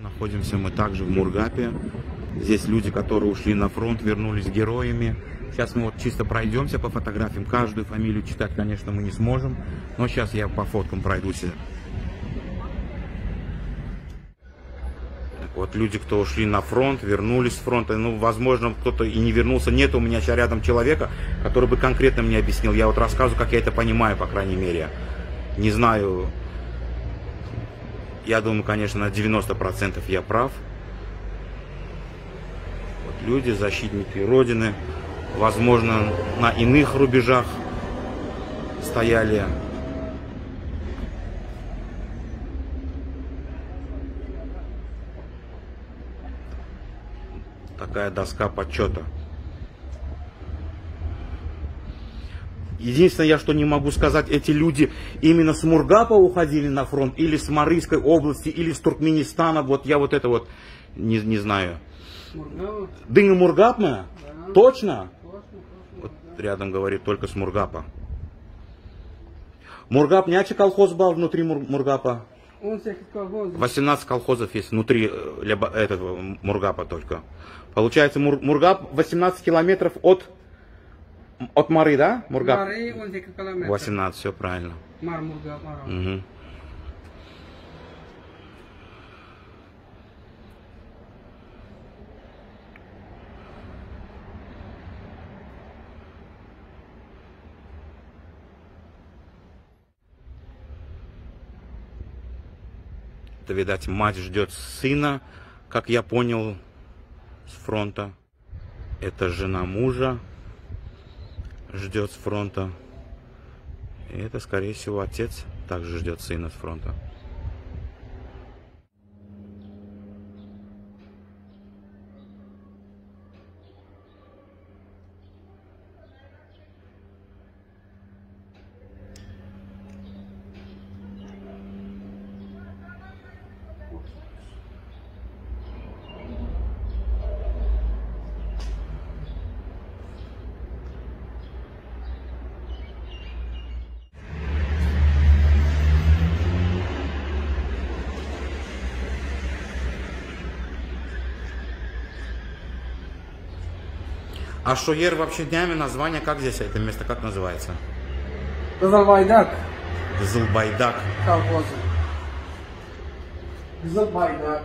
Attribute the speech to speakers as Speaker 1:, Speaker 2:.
Speaker 1: Находимся мы также в Мургапе. Здесь люди, которые ушли на фронт, вернулись героями. Сейчас мы вот чисто пройдемся по фотографиям. Каждую фамилию читать, конечно, мы не сможем. Но сейчас я по фоткам пройдусь. Вот люди, кто ушли на фронт, вернулись с фронта. Ну, возможно, кто-то и не вернулся. Нет у меня сейчас рядом человека, который бы конкретно мне объяснил. Я вот рассказываю, как я это понимаю, по крайней мере. Не знаю. Я думаю, конечно, на 90% я прав. Вот люди, защитники Родины, возможно, на иных рубежах стояли. Такая доска почета. Единственное, я что не могу сказать, эти люди именно с Мургапа уходили на фронт, или с Марийской области, или с Туркменистана. Вот я вот это вот не знаю. Дыня Мургап мы? Да. Точно? Вот рядом говорит только с Мургапа. Мургап няче колхоз был внутри Мургапа? 18 колхозов есть внутри этого Мургапа только. Получается, Мургап 18 километров от Мары, да? Мургап? Мары 18, все правильно.
Speaker 2: Мургап.
Speaker 1: Угу. Это, видать, мать ждет сына, как я понял, с фронта. Это жена мужа ждет с фронта. И это, скорее всего, отец также ждет сына с фронта. А Шоер вообще днями название, как здесь это место, как называется?
Speaker 2: Зылбайдак.
Speaker 1: Зылбайдак.
Speaker 2: Колхоз. Зылбайдак.